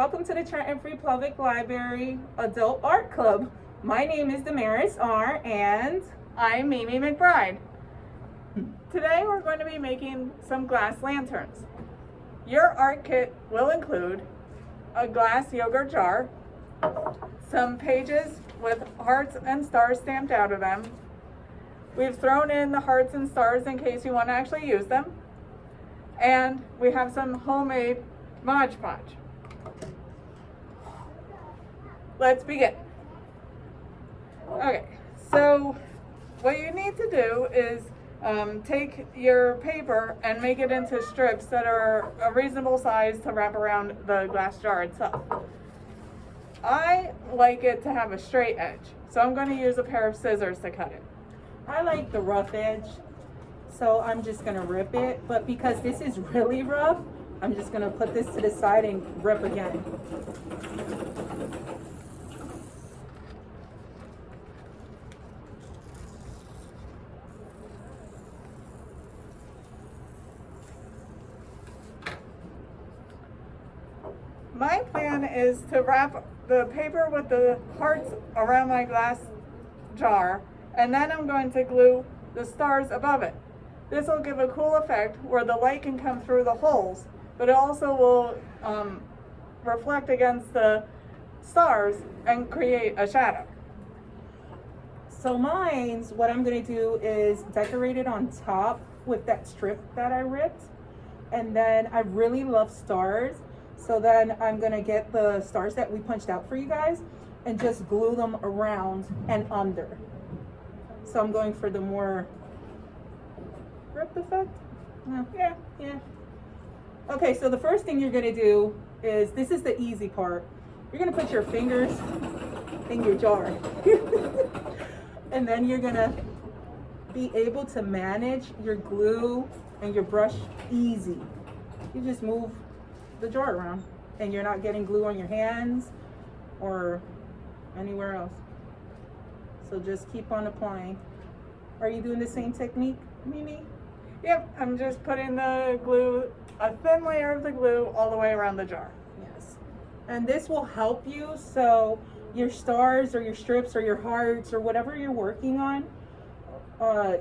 welcome to the Trenton Free Public Library Adult Art Club. My name is Damaris R. and I'm Mimi McBride. Today we're going to be making some glass lanterns. Your art kit will include a glass yogurt jar, some pages with hearts and stars stamped out of them. We've thrown in the hearts and stars in case you want to actually use them. And we have some homemade Mod Podge. Let's begin. Okay, so what you need to do is take your paper and make it into strips that are a reasonable size to wrap around the glass jar itself. I like it to have a straight edge, so I'm going to use a pair of scissors to cut it. I like the rough edge, so I'm just going to rip it. But because this is really rough, I'm just going to put this to the side and rip again. My plan is to wrap the paper with the hearts around my glass jar, and then I'm going to glue the stars above it. This will give a cool effect where the light can come through the holes, but it also will reflect against the stars and create a shadow. So mine's, what I'm going to do is decorate it on top with that strip that I ripped. And then I really love stars. So then I'm going to get the stars that we punched out for you guys and just glue them around and under. So I'm going for the more ripped effect. Yeah. Okay, so the first thing you're going to do is, this is the easy part. You're going to put your fingers in your jar. And then you're going to be able to manage your glue and your brush easy. You just move the jar around and you're not getting glue on your hands or anywhere else. So just keep on applying. Are you doing the same technique, Mimi? Yep, I'm just putting the glue, a thin layer of the glue all the way around the jar. Yes. And this will help you so your stars or your strips or your hearts or whatever you're working on,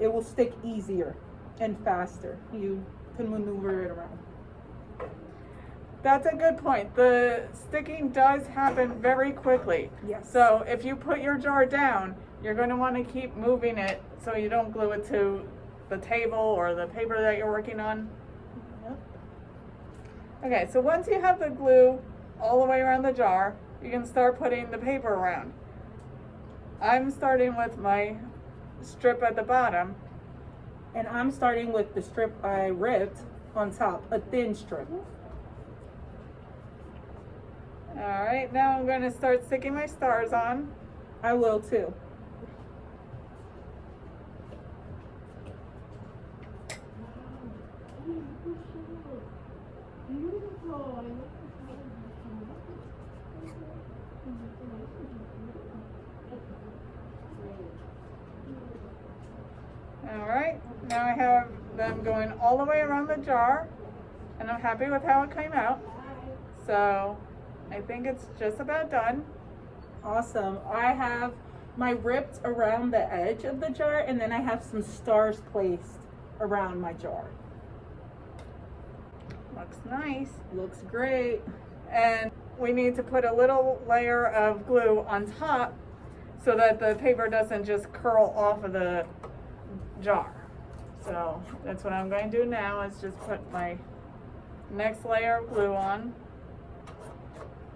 it will stick easier and faster. You can maneuver it around. That's a good point. The sticking does happen very quickly. Yes. So if you put your jar down, you're going to want to keep moving it so you don't glue it to the table or the paper that you're working on. Yep. Okay, so once you have the glue all the way around the jar, you can start putting the paper around. I'm starting with my strip at the bottom. And I'm starting with the strip I ripped on top, a thin strip. All right, now I'm going to start sticking my stars on. I will too. All right, now I have them going all the way around the jar, and I'm happy with how it came out. So I think it's just about done. Awesome. I have my ripped around the edge of the jar, and then I have some stars placed around my jar. Looks nice. Looks great. And we need to put a little layer of glue on top so that the paper doesn't just curl off of the jar. So that's what I'm going to do now, is just put my next layer of glue on.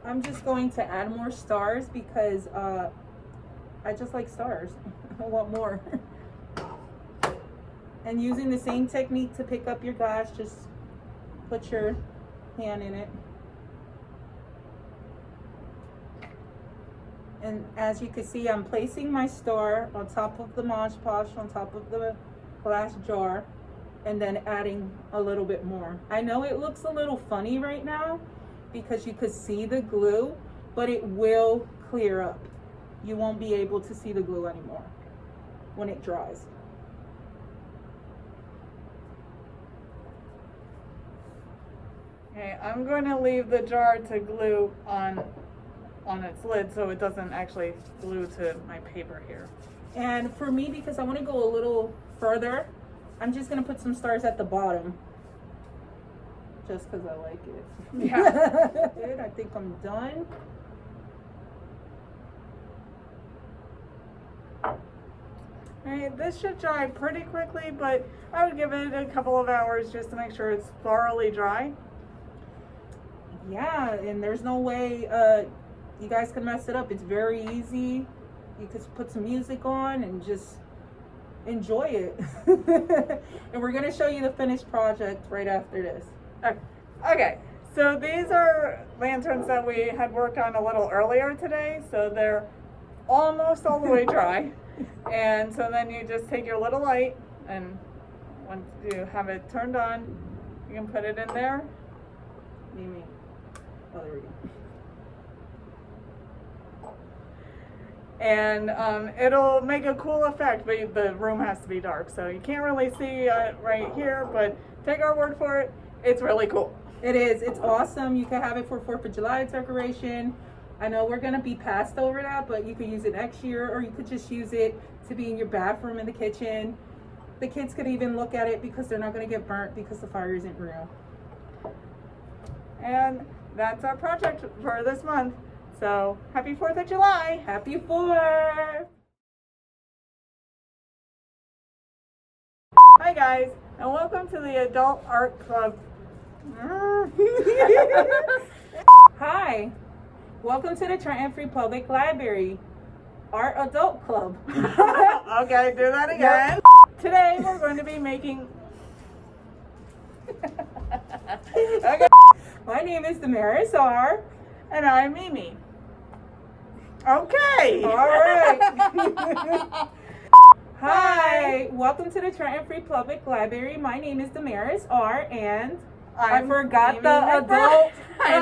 I'm just going to add more stars because I just like stars. I want more. And using the same technique to pick up your glass, just put your hand in it. And as you can see, I'm placing my star on top of the Mod Podge, on top of the glass jar, and then adding a little bit more. I know it looks a little funny right now because you could see the glue, but it will clear up. You won't be able to see the glue anymore when it dries. Okay, I'm going to leave the jar to glue on its lid so it doesn't actually glue to my paper here. And for me, because I want to go a little further, I'm just going to put some stars at the bottom. Just because I like it. Yeah. Good, I think I'm done. Alright, this should dry pretty quickly, but I would give it a couple of hours just to make sure it's thoroughly dry. Yeah, and there's no way you guys can mess it up. It's very easy. You could put some music on and just enjoy it. And we're gonna show you the finished project right after this. Okay, so these are lanterns that we had worked on a little earlier today, so they're almost all the way dry. And so then you just take your little light, and once you have it turned on, you can put it in there. Mimi. Oh, there we go. And it'll make a cool effect, but the room has to be dark, so you can't really see it right here, but take our word for it, it's really cool. It is. It's awesome. You can have it for 4th of July decoration. I know we're going to be passed over that, but you could use it next year, or you could just use it to be in your bathroom, in the kitchen. The kids could even look at it because they're not going to get burnt because the fire isn't real. And that's our project for this month. So happy 4th of July. Happy 4th! Hi guys, and welcome to the Adult Art Club. Hi, welcome to the Trenton Free Public Library Art Adult Club. Okay, do that again. Yep. Today we're going to be making... Okay. My name is Damaris R. And I'm Mimi. Okay. All right. Hi, welcome to the Trenton Free Public Library. My name is Damaris R. And I forgot Mimi the adult. I